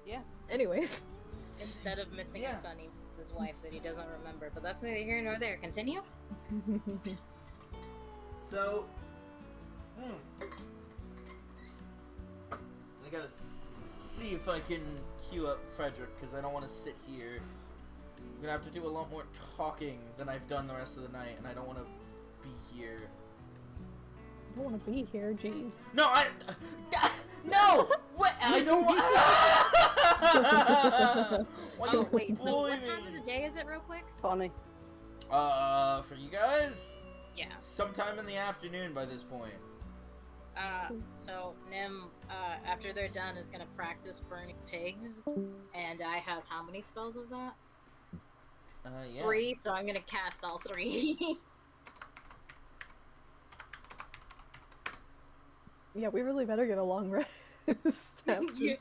Yeah. Anyways. Instead of missing a son, he his wife that he doesn't remember. But that's neither here nor there. Continue. So, I gotta see if I can queue up Frederick, because I don't want to sit here. I'm gonna have to do a lot more talking than I've done the rest of the night, and I don't want to be here. I don't want to be here, jeez. No, no! What? I don't want... Oh, wait, so what time of the day is it, real quick? Funny. For you guys? Yeah. Sometime in the afternoon by this point. So Nim, after they're done, is gonna practice burning pigs, and I have how many spells of that? Yeah. 3, so I'm gonna cast all 3. Yeah, we really better get a long rest. Yeah.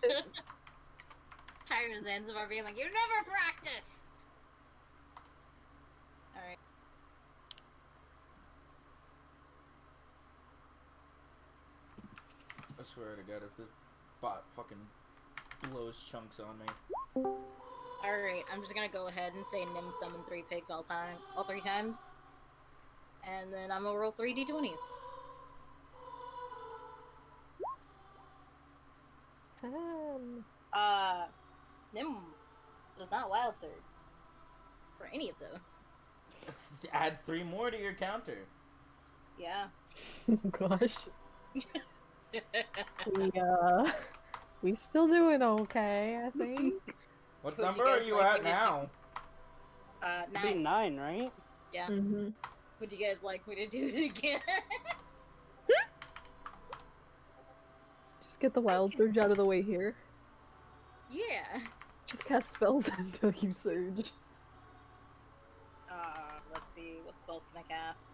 Tired of Zanzibar being like, you never practice! Alright. I swear to God, if this bot fucking blows chunks on me. Alright, I'm just gonna go ahead and say Nim summon 3 pigs all 3 times. And then I'm gonna roll 3 d20s. Nim does not wild surge for any of those. Add 3 more to your counter. Yeah. Oh, gosh. We still doing okay, I think. What Would number you are guys you like at me to now? 9. 9, right? Yeah. Mm-hmm. Would you guys like me to do it again? Just get the wild surge out of the way here. Yeah. Just cast spells until you surge. Let's see. What spells can I cast?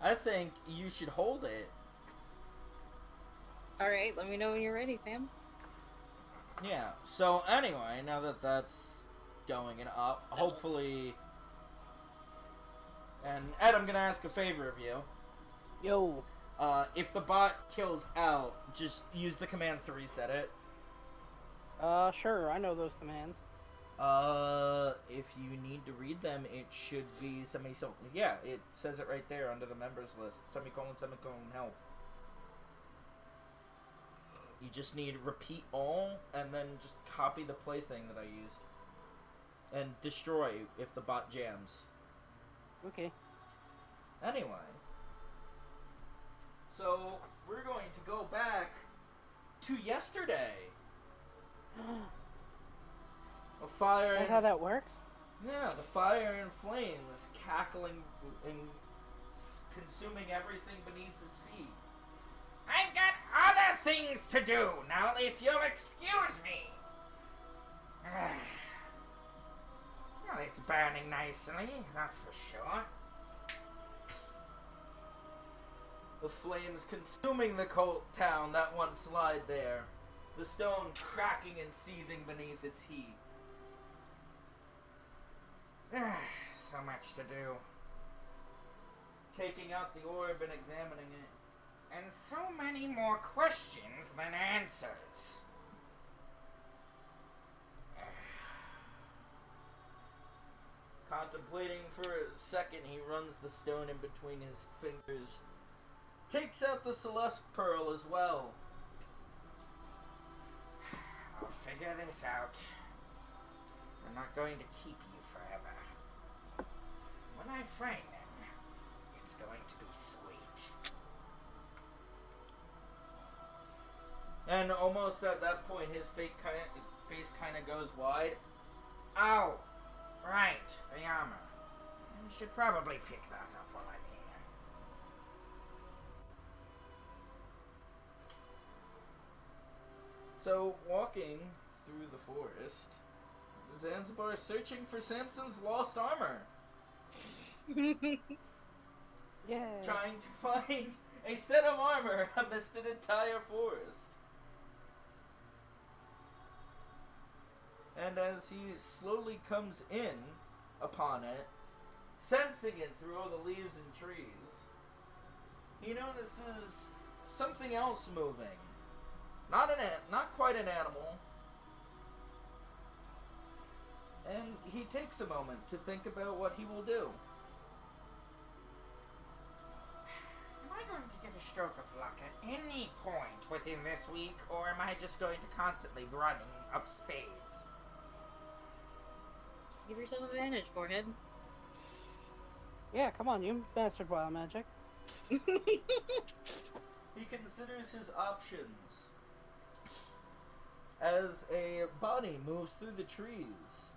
I think you should hold it. Alright, let me know when you're ready, fam. Yeah, so anyway, now that that's going and up, So- hopefully... And Ed, I'm gonna ask a favor of you. Yo. If the bot kills out, just use the commands to reset it. Sure, I know those commands. If you need to read them, it should be semicolon. Yeah, it says it right there under the members list. Semicolon, semicolon, help. You just need repeat all, and then just copy the plaything that I used. And destroy if the bot jams. Okay. Anyway. So, we're going to go back to yesterday. A fire That's how that works? Yeah, the fire and flame is cackling and consuming everything beneath his feet. I've got other things to do, now if you'll excuse me. Well, it's burning nicely, that's for sure. The flames consuming the cold town that once lied there. The stone cracking and seething beneath its heat. So much to do. Taking out the orb and examining it. And so many more questions than answers. Contemplating for a second, he runs the stone in between his fingers. Takes out the Celeste Pearl as well. I'll figure this out. I'm not going to keep you forever. When I find them, it's going to be sweet. And almost at that point, his face kind of goes wide. Oh, right, the armor. I should probably pick that up while I'm here. So, walking through the forest, Zanzibar is searching for Samson's lost armor. Yeah. Trying to find a set of armor amidst an entire forest. And as he slowly comes in upon it, sensing it through all the leaves and trees, he notices something else moving. Not quite an animal. And he takes a moment to think about what he will do. Am I going to get a stroke of luck at any point within this week, or am I just going to constantly be running up spades? Just give yourself advantage, forehead. Yeah, come on, you mastered wild magic. He considers his options as a body moves through the trees,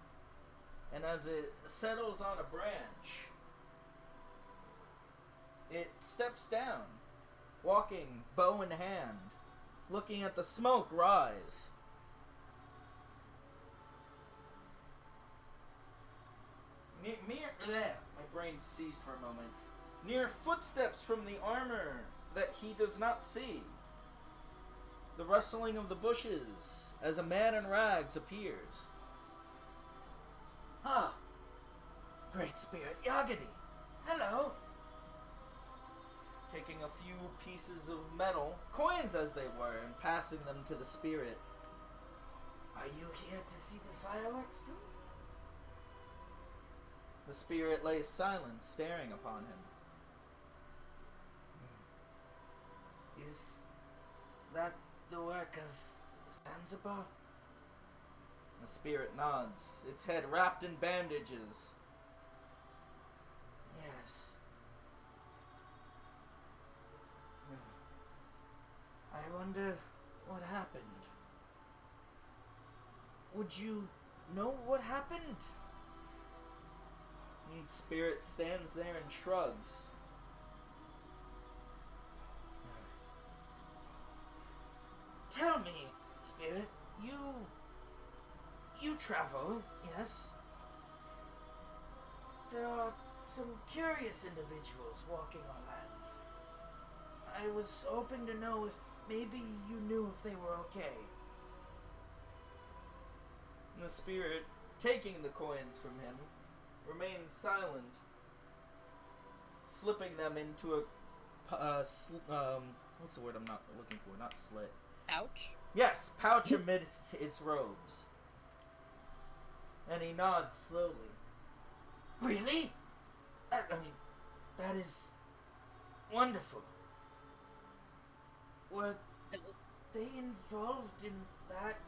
and as it settles on a branch, it steps down, walking bow in hand, looking at the smoke rise. My brain ceased for a moment. Near footsteps from the armor that he does not see. The rustling of the bushes as a man in rags appears. Ah, Great Spirit Yagadi. Hello. Taking a few pieces of metal, coins as they were, and passing them to the spirit. Are you here to see the fireworks too? The spirit lays silent, staring upon him. Is that the work of Zanzibar? The spirit nods, its head wrapped in bandages. Yes. I wonder what happened. Would you know what happened? And spirit stands there and shrugs. Tell me, Spirit, you travel, yes? There are some curious individuals walking our lands. I was hoping to know if maybe you knew if they were okay. And the spirit, taking the coins from him, remains silent, slipping them into a what's the word I'm not looking for? Not slit. Ouch. Yes, pouch amidst its robes. And he nods slowly. Really? I mean, that is wonderful. Were they involved in that?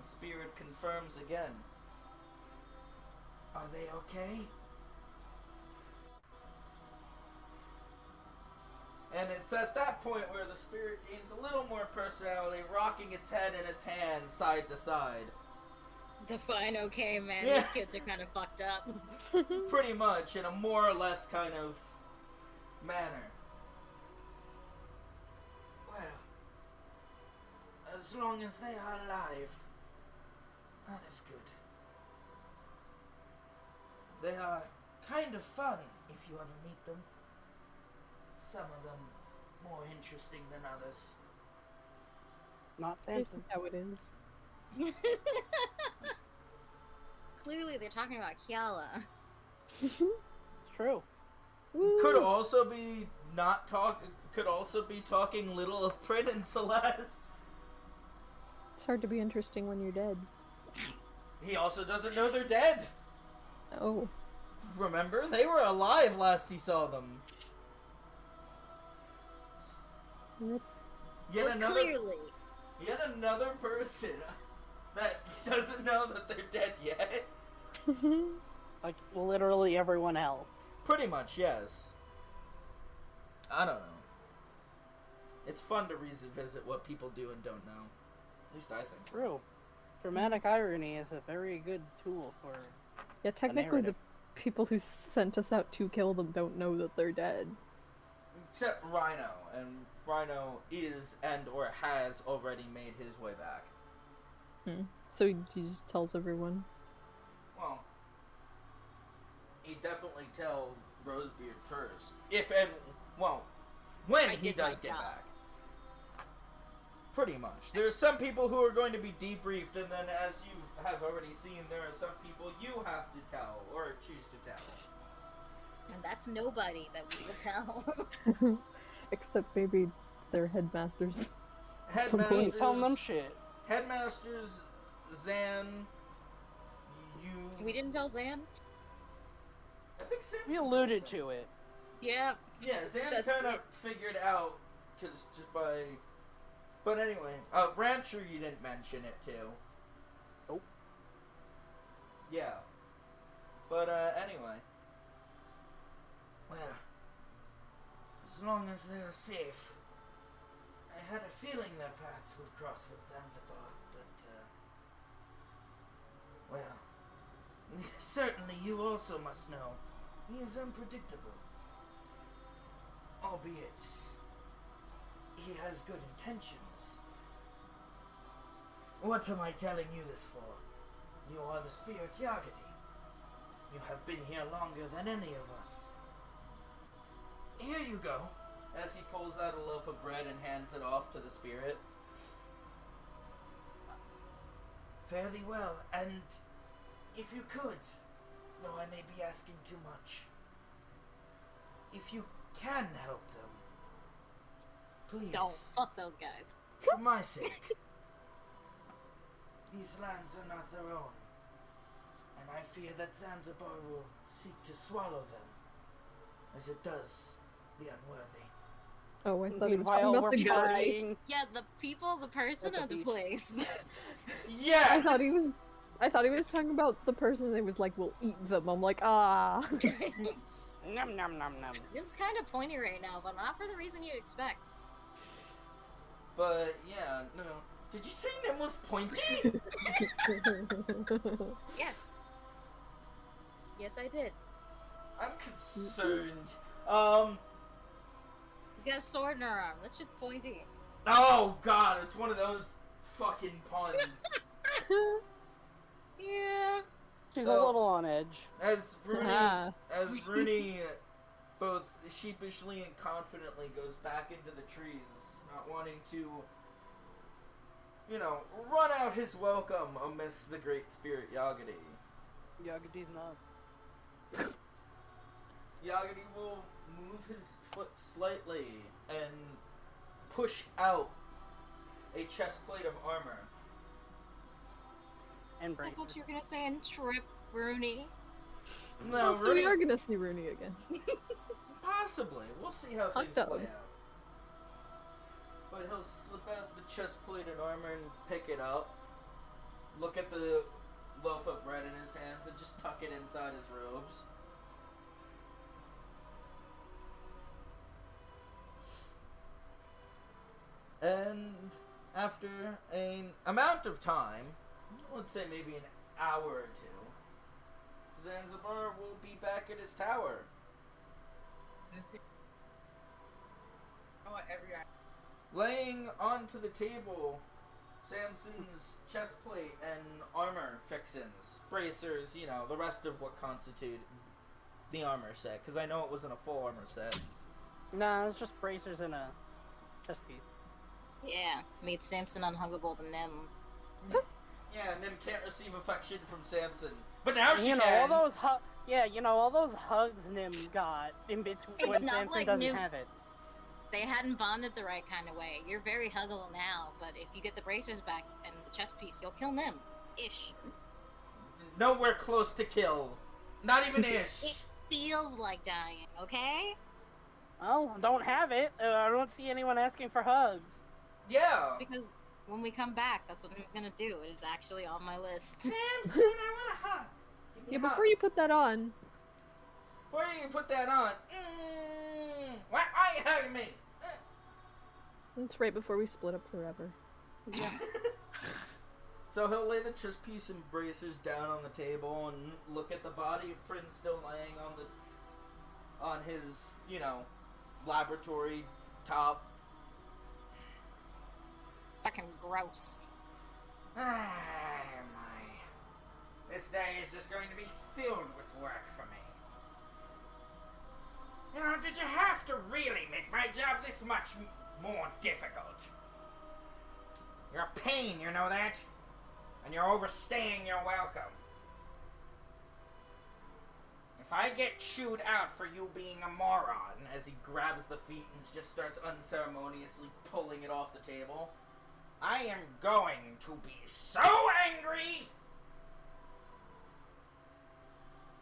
The spirit confirms again. Are they okay? And it's at that point where the spirit gains a little more personality, rocking its head and its hands side to side. Define okay, man. Yeah. These kids are kind of fucked up. Pretty much, in a more or less kind of manner. Well, as long as they are alive, that is good. They are kind of fun if you ever meet them. Some of them more interesting than others. Not This fancy. is how it is. Clearly, they're talking about Kiala. It's true. Could also be not talk. Could also be talking little of Prin and Celeste. It's hard to be interesting when you're dead. He also doesn't know they're dead. Oh. Remember, they were alive last he saw them. Rip. Yet Well, clearly. Yet another person that doesn't know that they're dead yet. Like, literally everyone else. Pretty much, yes. I don't know. It's fun to revisit what people do and don't know. At least I think so. True. Dramatic irony is a very good tool for... Yeah, technically the narrative. people who sent us out to kill them don't know that they're dead. Except Rhino, and Rhino is and or has already made his way back. So he just tells everyone. Well, he definitely tell Rosebeard first. If and well, when I he did my does get job. back. Pretty much. There's some people who are going to be debriefed, and then as you have already seen, there are some people you have to tell or choose to tell. And that's nobody that we will tell. Except maybe they're headmasters. We ain't telling them shit. Headmasters, Zan, you. We didn't tell Zan? I think Sam. We alluded to it. Yeah. Yeah, Zan That's kind of it. figured out, just by. But anyway, Rancher, you didn't mention it too. Nope. Yeah. But anyway. Well, as long as they're safe. I had a feeling their paths would cross with Zanzibar, but, well, certainly you also must know, he is unpredictable. Albeit, he has good intentions. What am I telling you this for? You are the spirit Yagadi. You have been here longer than any of us. Here you go. As he pulls out a loaf of bread and hands it off to the spirit. Fare thee well, and if you could, though I may be asking too much, if you can help them, please. Don't. Fuck those guys. For my sake. These lands are not their own, and I fear that Zanzibar will seek to swallow them, as it does the unworthy. Oh, I thought he was Meanwhile, talking about we're the guy. partying. Yeah, the people, the person, At or the the beach. place? Yes! I thought he was talking about the person that was like, we'll eat them. I'm like, ah. Nom nom nom nom. Jim's kind of pointy right now, but not for the reason you'd expect. But, yeah, no. Did you say Nim was pointy? Yes. Yes, I did. I'm concerned. She's got a sword in her arm. That's just pointy. Oh god, it's one of those fucking puns. Yeah. She's So- a little on edge. As Rooney, Ah. both sheepishly and confidently goes back into the trees, not wanting to, run out his welcome amidst the great spirit Yagadi. Yagadi's not. Yagadi will move his foot slightly and push out a chest plate of armor. And I bracers. thought you were gonna say and trip Rooney. No, Oh, so we are Rooney, gonna see Rooney again. possibly. We'll see how Hot things dog. play out. But he'll slip out the chest plated armor and pick it up. Look at the loaf of bread in his hands and just tuck it inside his robes. And after an amount of time, let's say maybe an hour or two, Zanzibar will be back at his tower. I want every eye. Laying onto the table, Samson's chest plate and armor fixins, bracers, the rest of what constitute the armor set, because I know it wasn't a full armor set. Nah, it's just bracers and a chest piece. Yeah, made Samson unhuggable to Nim. Yeah, Nim can't receive affection from Samson, but now she You know, can. all those all those hugs Nim got in between It's when not Samson like doesn't Nim- have it. They hadn't bonded the right kind of way. You're very huggable now, but if you get the bracers back and the chest piece, you'll kill Nim. Ish. Nowhere close to kill. Not even It ish. feels like dying, okay? Oh, don't have it. I don't see anyone asking for hugs. Yeah. Because when we come back, that's what Nim's gonna do. It is actually on my list. Samson, I want a hug. Give me Yeah, a hug. before you put that on, Before you put that on. Why are you hugging me? it's right before we split up forever. So he'll lay the chest piece and bracers down on the table and look at the body of Prince still laying on his, laboratory top. Fucking gross. Ah, my. This day is just going to be filled with work for me. Did you have to really make my job this much more difficult? You're a pain, you know that? And you're overstaying your welcome. If I get chewed out for you being a moron, as he grabs the feet and just starts unceremoniously pulling it off the table, I am going to be so angry!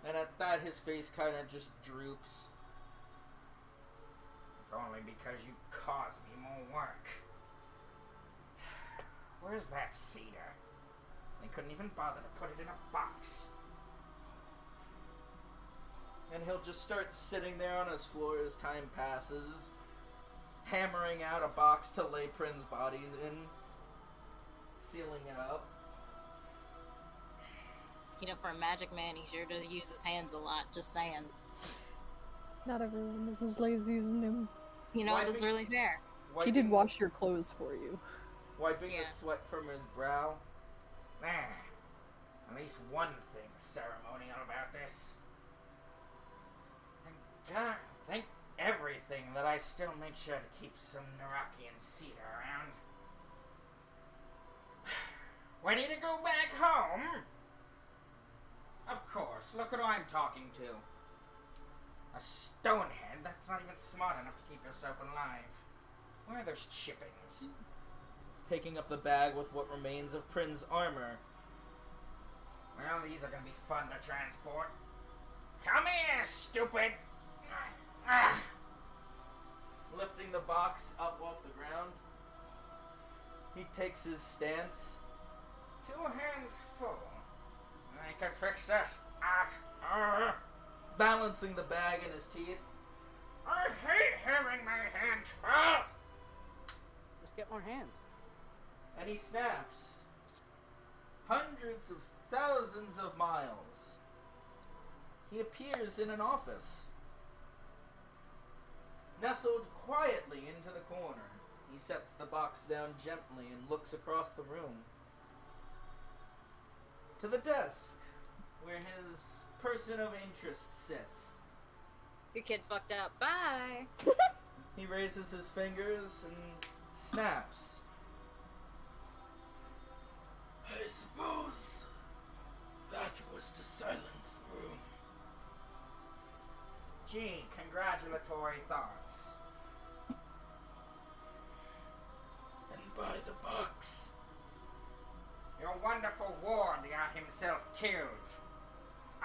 And at that, his face kind of just droops. If only because you caused me more work. Where's that cedar? They couldn't even bother to put it in a box. And he'll just start sitting there on his floor as time passes, hammering out a box to lay Prin's bodies in, sealing it up. You know, for a magic man, he sure does use his hands a lot, just saying. Not everyone is as lazy as Nim. You know, that's really fair. She did wash your clothes for you. Wiping Yeah. the sweat from his brow. At least one thing ceremonial about this. Thank God, thank everything that I still made sure to keep some Narakian cedar around. Ready to go back home? Of course, look who I'm talking to. A stonehead that's not even smart enough to keep yourself alive. Where are those chippings? Picking up the bag with what remains of Prin's armor. Well, these are gonna be fun to transport. Come here, stupid! Lifting the box up off the ground, he takes his stance. 2 hands full. I can fix this. Balancing the bag in his teeth. I hate having my hands full! Just get more hands. And he snaps. Hundreds of thousands of miles. He appears in an office. Nestled quietly into the corner, he sets the box down gently and looks across the room. To the desk, where his person of interest sits. Your kid fucked up. Bye! He raises his fingers and snaps. I suppose that was to silence the room. Gee, congratulatory thoughts. And by the box. Your wonderful ward got himself killed.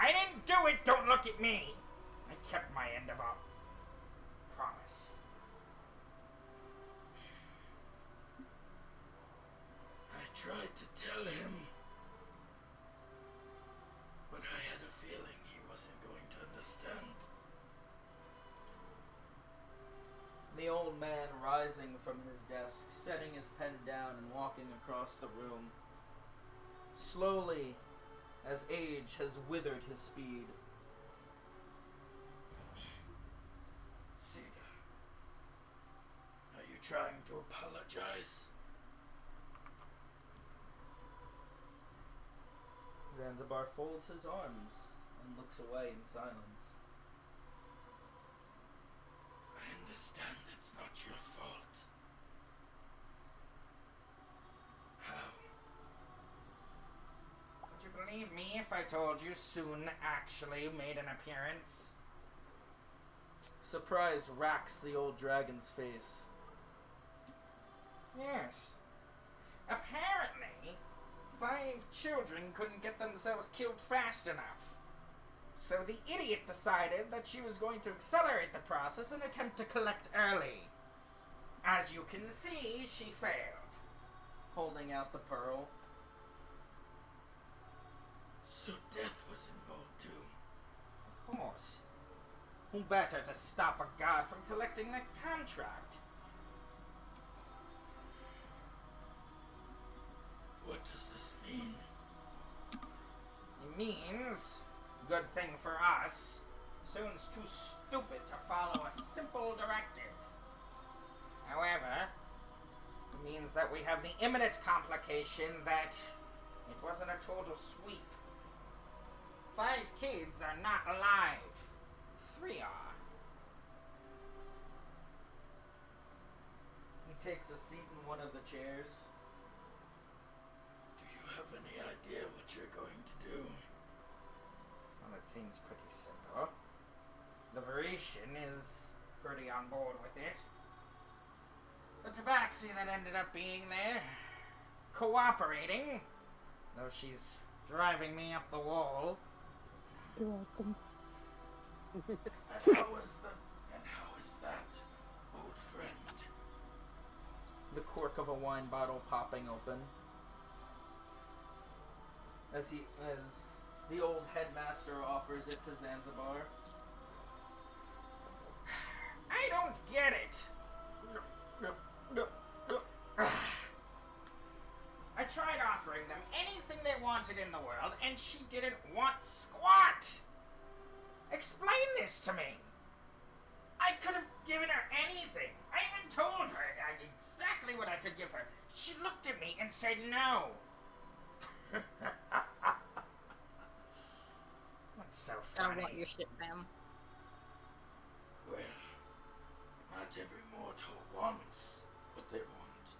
I didn't do it, don't look at me. I kept my end of a promise. I tried to tell him, but I had a feeling he wasn't going to understand. The old man rising from his desk, setting his pen down and walking across the room. Slowly, as age has withered his speed. Cedar, are you trying to apologize? Zanzibar folds his arms and looks away in silence. I understand it's not your fault. How? Would you believe me if I told you Soon actually made an appearance? Surprise racks the old dragon's face. Yes. Apparently, 5 children couldn't get themselves killed fast enough. So the idiot decided that she was going to accelerate the process and attempt to collect early. As you can see, she failed. Holding out the pearl. So death was involved too? Of course. Who better to stop a god from collecting the contract? What does this mean? It means, good thing for us, Soon's too stupid to follow a simple directive. However, it means that we have the imminent complication that it wasn't a total sweep. 5 kids are not alive. 3 are. He takes a seat in one of the chairs. Do you have any idea what you're going to do? Well, it seems pretty simple. The Venetian is pretty on board with it. The Tabaxi that ended up being there, cooperating, though she's driving me up the wall. You're welcome. And how is that, old friend? The cork of a wine bottle popping open. As the old headmaster offers it to Zanzibar. I don't get it. I tried offering them anything they wanted in the world, and she didn't want squat. Explain this to me. I could have given her anything. I even told her exactly what I could give her. She looked at me and said no. What's so funny? I want your shit, ma'am. Well, not every mortal wants what they want.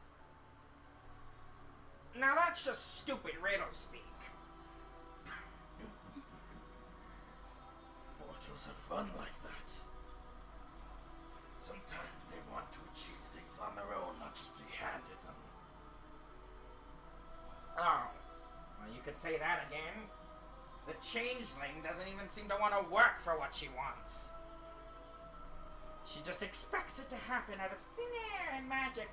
Now that's just stupid riddle speak. Mortals are fun like that. Sometimes they want to achieve things on their own, not just be handed them. Oh, well, you could say that again. The changeling doesn't even seem to want to work for what she wants. She just expects it to happen out of thin air and magic.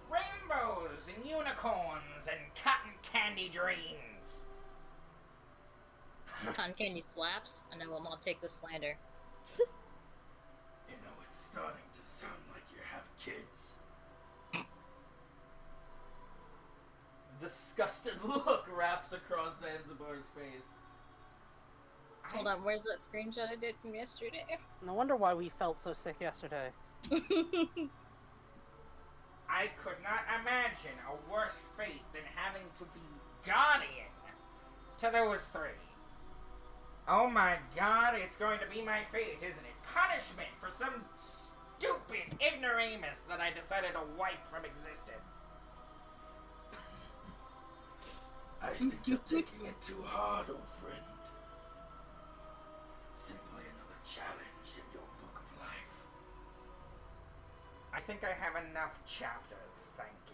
Rainbows and unicorns and cotton candy dreams. Cotton candy slaps, and I will not take the slander. You know, it's starting to sound like you have kids. Disgusted look wraps across Zanzibar's face. Hold on, where's that screenshot I did from yesterday? No wonder why we felt so sick yesterday. I could not imagine a worse fate than having to be guardian to those three. Oh my god, it's going to be my fate, isn't it? Punishment for some stupid ignoramus that I decided to wipe from existence. I think you're taking it too hard, old friend. Simply another challenge in your book of life. I think I have enough chapters, thank you.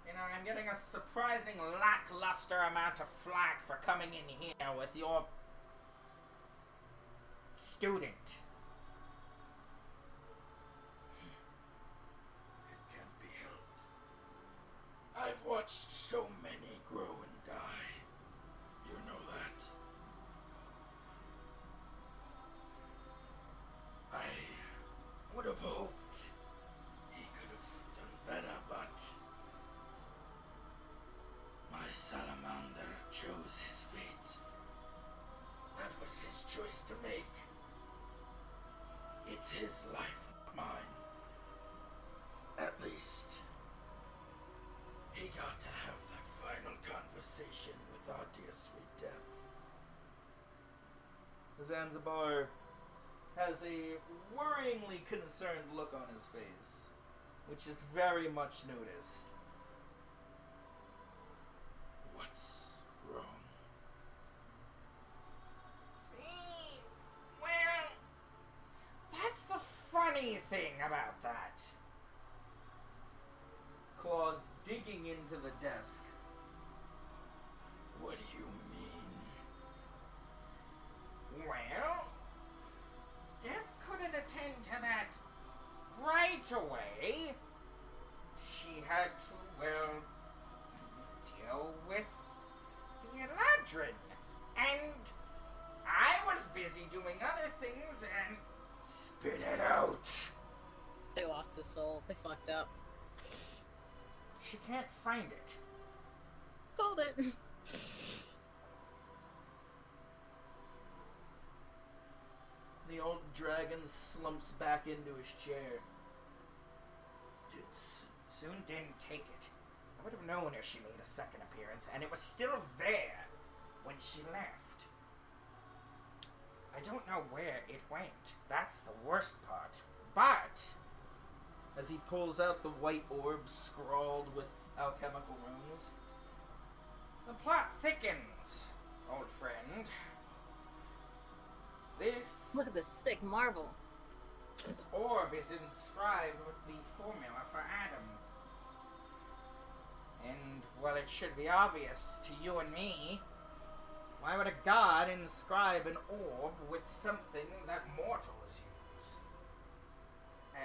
You know, I'm getting a surprising lackluster amount of flack for coming in here with your student. It can't be helped. I've watched so many grow and die. You know that. I would have hoped he could have done better, but my salamander chose his fate. That was his choice to make. It's his life, not mine. At least, he got to have that final conversation with our dear sweet death. Zanzibar has a worryingly concerned look on his face, which is very much noticed. What's wrong? See, well, that's the funny thing about that. Claws digging into the desk. What do you mean? Well, Death couldn't attend to that right away. She had to, well, deal with the Eladrin. And I was busy doing other things and spit it out. They lost his soul. They fucked up. She can't find it. Told it. The old dragon slumps back into his chair. Soon didn't take it. I would have known if she made a second appearance, and it was still there when she left. I don't know where it went. That's the worst part. But as he pulls out the white orb scrawled with alchemical runes. The plot thickens, old friend. Look at this sick marble. This orb is inscribed with the formula for Adam. And, well, it should be obvious to you and me. Why would a god inscribe an orb with something that mortals use?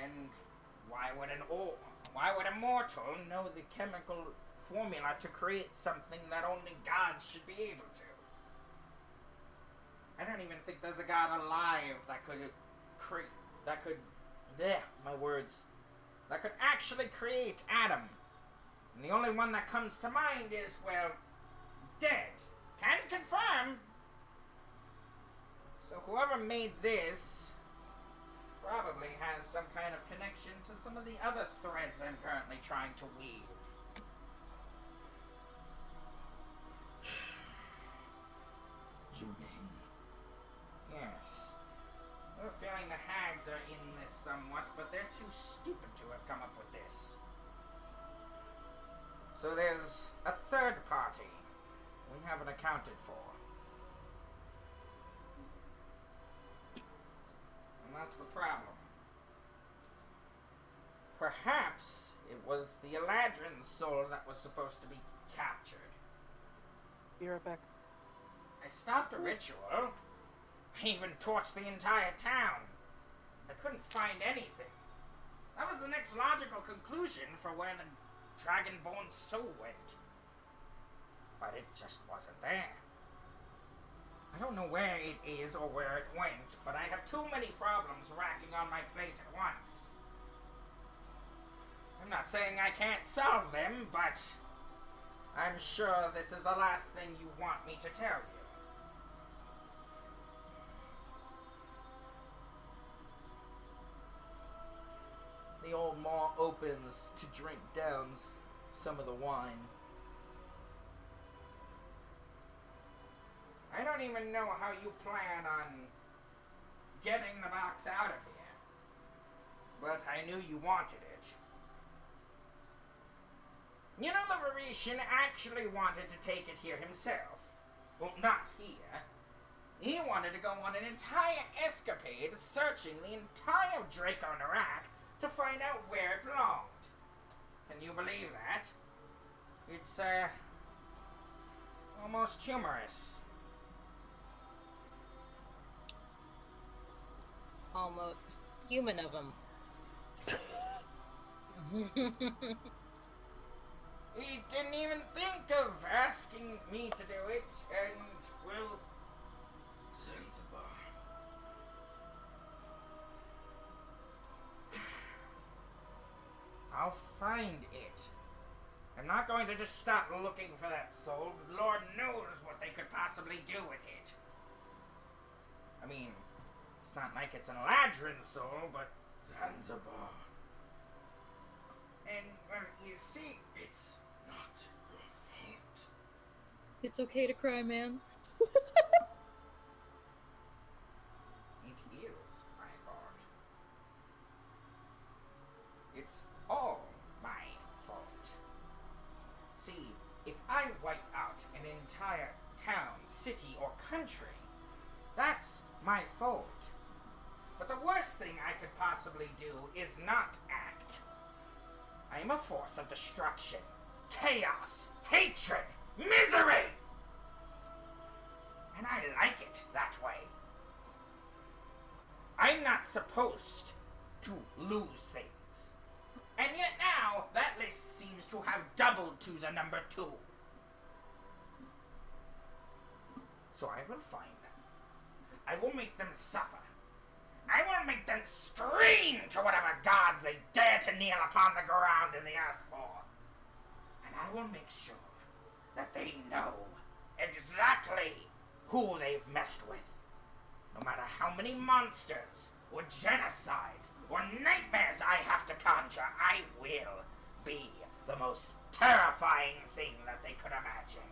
And why would a mortal know the chemical formula to create something that only gods should be able to? I don't even think there's a god alive that could actually create Adam. And the only one that comes to mind is, well, dead. Can confirm. So whoever made this probably has some kind of connection to some of the other threads I'm currently trying to weave. You mean? Yes. I have a feeling the hags are in this somewhat, but they're too stupid to have come up with this. So there's a third party we haven't accounted for. And that's the problem. Perhaps it was the Eladrin soul that was supposed to be captured. Be right back. I stopped a ritual. I even torched the entire town. I couldn't find anything. That was the next logical conclusion for where the Dragonborn soul went. But it just wasn't there. I don't know where it is or where it went, but I have too many problems racking on my plate at once. I'm not saying I can't solve them, but I'm sure this is the last thing you want me to tell you. The old maw opens to drink down some of the wine. I don't even know how you plan on getting the box out of here, but I knew you wanted it. You know, the Varetian actually wanted to take it here himself. Well, not here. He wanted to go on an entire escapade searching the entire Draco Narak to find out where it belonged. Can you believe that? It's, almost humorous. Almost human of him. He didn't even think of asking me to do it, and, well... Zanzibar. I'll find it. I'm not going to just stop looking for that soul. Lord knows what they could possibly do with it. I mean, it's not like it's an Eladrin soul, but... Zanzibar. And, well, you see, It's not your fault. It's okay to cry, man. it is my fault. It's all my fault. See, if I wipe out an entire town, city, or country, that's my fault. But the worst thing I could possibly do is not act. I am a force of destruction, chaos, hatred, misery! And I like it that way. I'm not supposed to lose things. And yet now, that list seems to have doubled to the number 2. So I will find them. I will make them suffer. I will make them scream to whatever gods they dare to kneel upon the ground in the earth for. And I will make sure that they know exactly who they've messed with. No matter how many monsters, or genocides, or nightmares I have to conjure, I will be the most terrifying thing that they could imagine.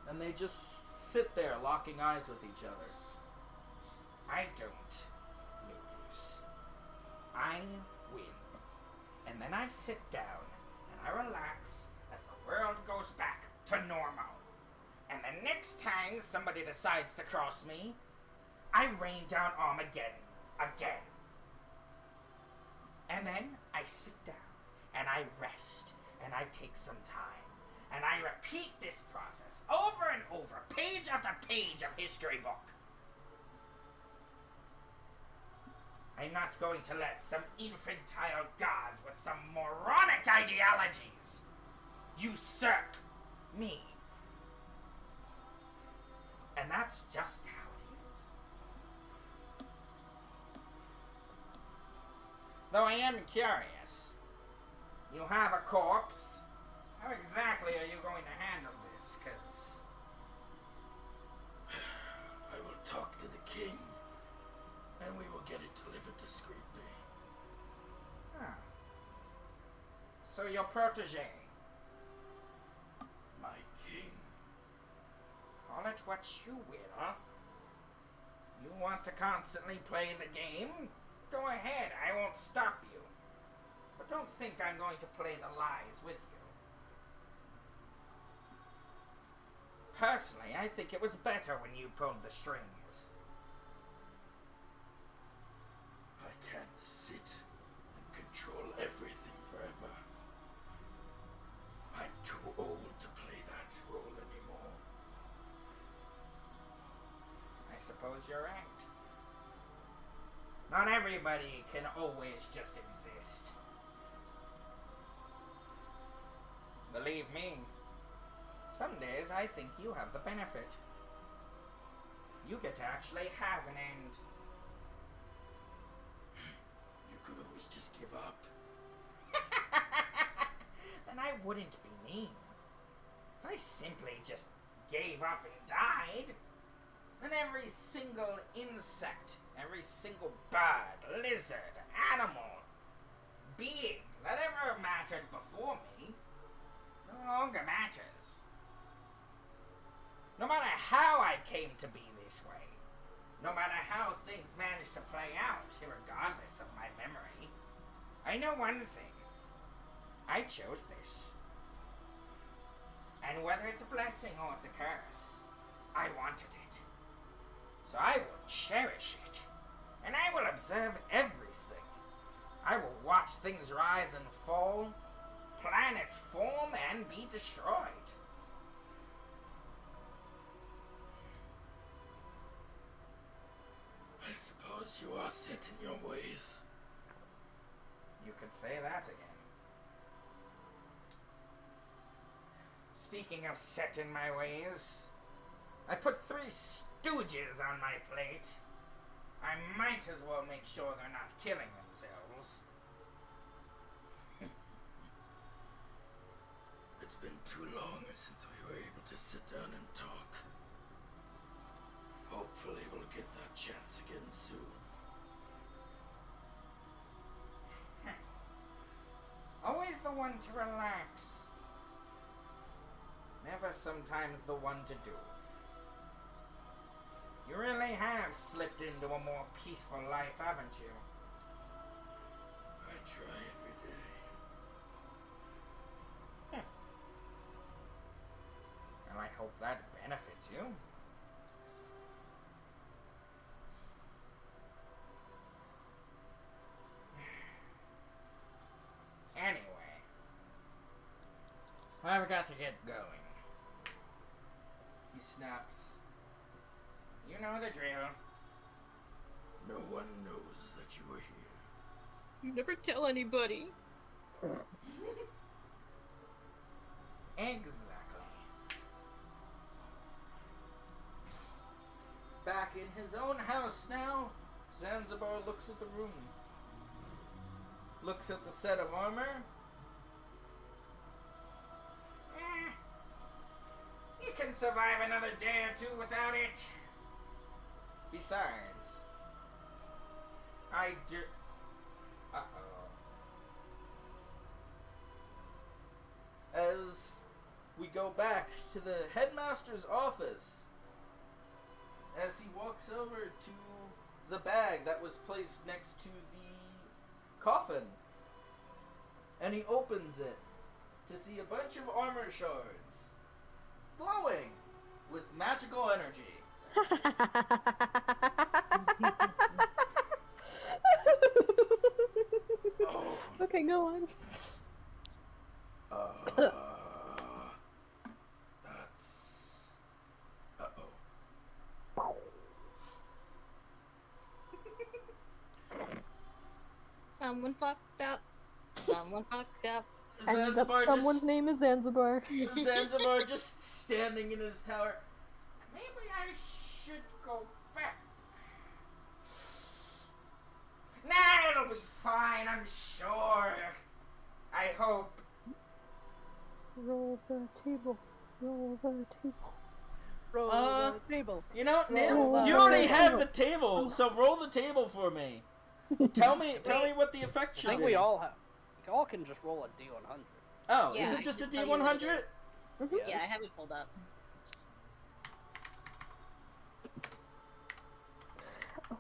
And they just sit there locking eyes with each other. I don't lose. I win. And then I sit down and I relax as the world goes back to normal. And the next time somebody decides to cross me, I rain down Armageddon again. And then I sit down and I rest and I take some time. And I repeat this process over and over, page after page of history book. I'm not going to let some infantile gods with some moronic ideologies usurp me. And that's just how it is. Though I am curious. You have a corpse. How exactly are you going to handle this? 'Cause I will talk to the king, and we will get it delivered discreetly. So your protege. My king. Call it what you will. You want to constantly play the game? Go ahead, I won't stop you. But don't think I'm going to play the lies with you. Personally, I think it was better when you pulled the strings. I can't sit and control everything forever. I'm too old to play that role anymore. I suppose you're right. Not everybody can always just exist. Believe me, some days I think you have the benefit. You get to actually have an end. You could always just give up. Then I wouldn't be mean. If I simply just gave up and died, then every single insect, every single bird, lizard, animal, being that ever mattered before me no longer matters. No matter how I came to be this way, no matter how things managed to play out, regardless of my memory, I know one thing. I chose this. And whether it's a blessing or it's a curse, I wanted it. So I will cherish it. And I will observe everything. I will watch things rise and fall, planets form and be destroyed. I suppose you are set in your ways. You could say that again. Speaking of set in my ways, I put 3 stooges on my plate. I might as well make sure they're not killing themselves. It's been too long since we were able to sit down and talk. Hopefully we'll get that chance again soon. Always the one to relax. Never sometimes the one to do. You really have slipped into a more peaceful life, haven't you? I try every day. Well, I hope that benefits you. Anyway, I've got to get going. He snaps. You know the drill. No one knows that you were here. You never tell anybody. Exactly. Back in his own house now, Zanzibar looks at the room. Looks at the set of armor. You can survive another day or two without it. Besides, I do... Uh-oh. As we go back to the headmaster's office, as he walks over to the bag that was placed next to the coffin. And he opens it to see a bunch of armor shards glowing with magical energy. Oh. Okay, go on. That's. Uh-oh. Someone fucked up. Someone fucked up. And someone's name is Zanzibar. Zanzibar just standing in his tower. Maybe I should go back. Nah, it'll be fine, I'm sure. I hope. Roll the table. Roll the table. Roll the table. You know, Nim, Roll you the already have table. the table, so roll the table for me. Tell me what the effect I should think be. we all can just roll a D100. Oh, Yeah, is I it just a can tell you what it D100? is. Yeah. Yeah, I have it pulled up.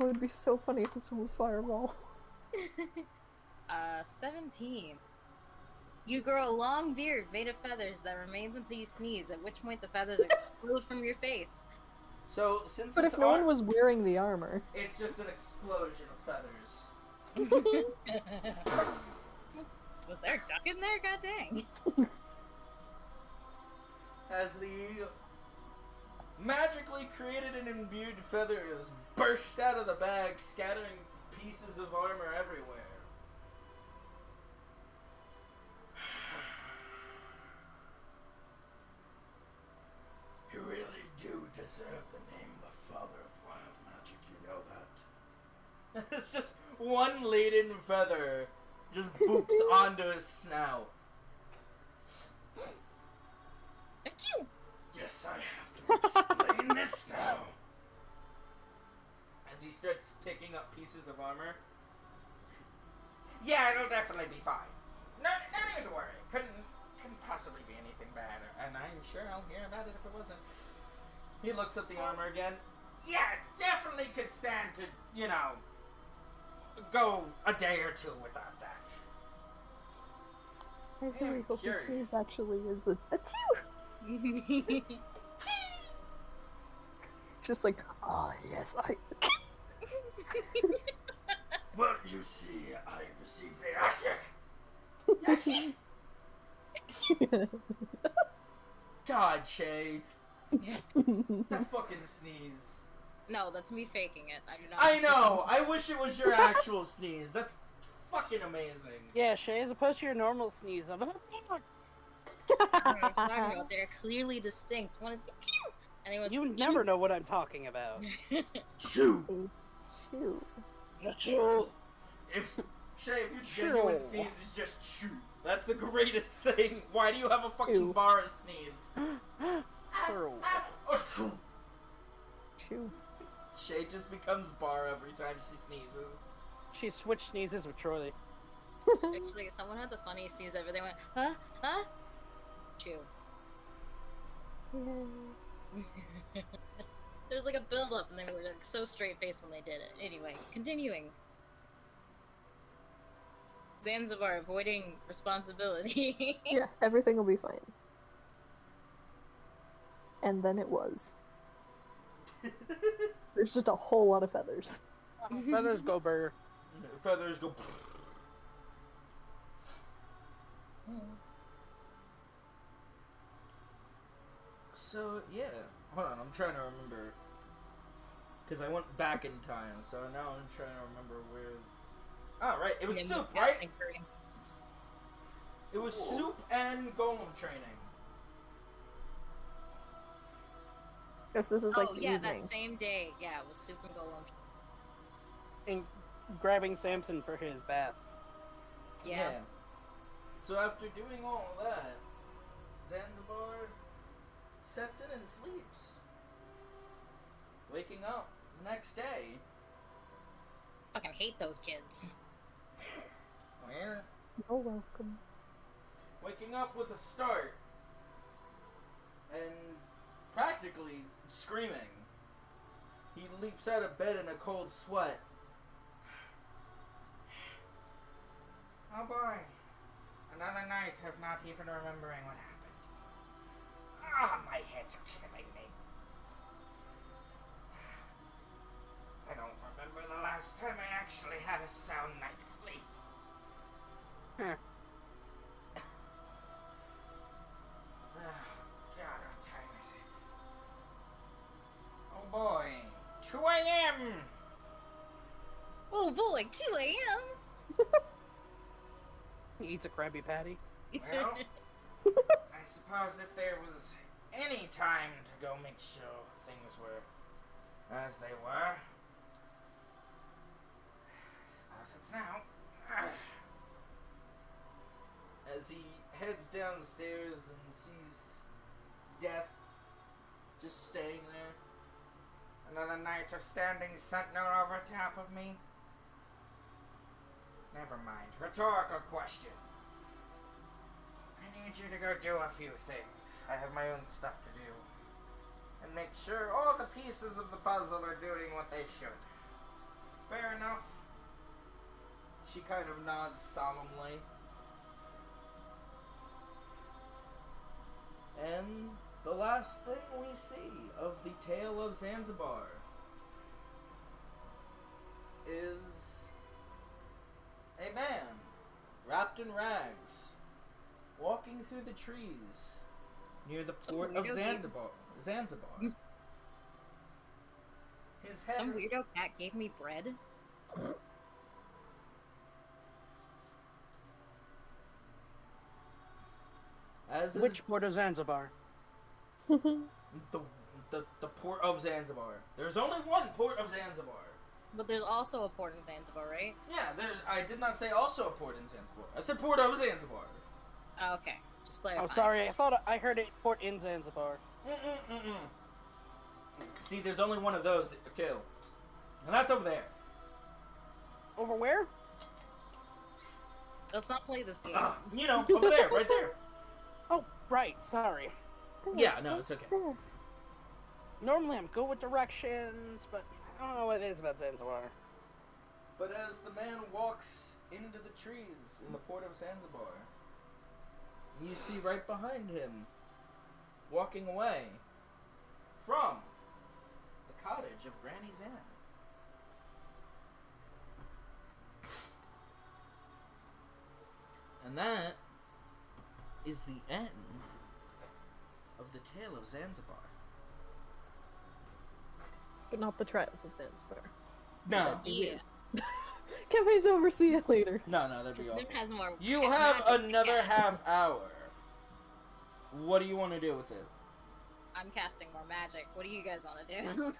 Oh, it'd be so funny if this one was Fireball. 17. You grow a long beard made of feathers that remains until you sneeze, at which point the feathers explode from your face. So, since But it's if no one was wearing the armor. it's just an explosion of feathers. Was there a duck in there? God dang. As the magically created and imbued feathers burst out of the bag, scattering pieces of armor everywhere. You really do deserve the name of Father of Wild Magic, you know that. It's just one laden feather just boops onto his snout. Achoo! Yes, I have to explain this now. As he starts picking up pieces of armor. Yeah, it'll definitely be fine. No need to worry. Couldn't possibly be anything bad. And I'm sure I'll hear about it if it wasn't. He looks at the armor again. Yeah, definitely could stand to, go a day or two without that. I really hope curious. this is actually is a It's just like, oh yes, I Well, you see, I received the attic. God, Shay. That fucking sneeze. No, that's me faking it. I do not. I know. I wish it was your actual sneeze. That's fucking amazing. Yeah, Shay, as opposed to your normal sneeze of They're clearly distinct. One is achoo! And the other you one's never know what I'm talking about. Shoo! Shoot. If Shay, if your genuine Shoo. sneeze is just shoot, that's the greatest thing. Why do you have a fucking Shoo. bar of sneeze? Shoo. Oh, Shoot. Shay just becomes bar every time she sneezes. She switched sneezes with Troy. Actually, someone had the funniest sneeze ever. They went, huh? Huh? Chew. There's like a build up and they were like so straight faced when they did it. Anyway, continuing. Zanzibar avoiding responsibility. Yeah, everything will be fine. And then it was. There's just a whole lot of feathers. Feathers go burger. Feathers go. So yeah, hold on. I'm trying to remember because I went back in time. So now I'm trying to remember where. Oh right, it was Yeah, soup, me right? definitely hurting. It was soup and golem training. Guess this is like Oh the yeah, evening. that same day. Yeah, it was soup and golem. And grabbing Samson for his bath. Yeah. So after doing all of that, Zanzibar sets in and sleeps. Waking up the next day. Fucking hate those kids. Where? You're welcome. Waking up with a start. And practically screaming. He leaps out of bed in a cold sweat. Oh boy. Another night of not even remembering what happened. Ah, my head's killing me. I don't remember the last time I actually had a sound night's sleep. Huh. God, what time is it? Oh boy. 2 a.m. Oh boy, 2 a.m. He eats a Krabby Patty. Well, I suppose if there was any time to go make sure things were as they were, I suppose it's now. As he heads down the stairs and sees death just staying there. Another night of standing sentinel over top of me? Never mind. Rhetorical question. I need you to go do a few things. I have my own stuff to do. And make sure all the pieces of the puzzle are doing what they should. Fair enough? She kind of nods solemnly. And the last thing we see of the tale of Zanzibar is a man wrapped in rags walking through the trees near the port of Zanzibar. His head Some weirdo cat gave me bread. Which port of Zanzibar? the port of Zanzibar. There's only one port of Zanzibar. But there's also a port in Zanzibar, right? Yeah, I did not say also a port in Zanzibar. I said port of Zanzibar. Oh, okay. Just clarify. Oh, sorry. I thought I heard it port in Zanzibar. See, there's only one of those too, and that's over there. Over where? Let's not play this game. Over there, right there. Oh, right. Sorry. Yeah, no, it's okay. Normally I'm good with directions, but I don't know what it is about Zanzibar. But as the man walks into the trees in the port of Zanzibar, you see right behind him, walking away from the cottage of Granny Zan. And that is the end of the tale of Zanzibar. But not the trials of Zanzibar. No. Yeah. Campaign's over, see you later. No, that'd be Because awful. Nim has more. You cat have magic to another cast. half hour. What do you want to do with it? I'm casting more magic. What do you guys want to do?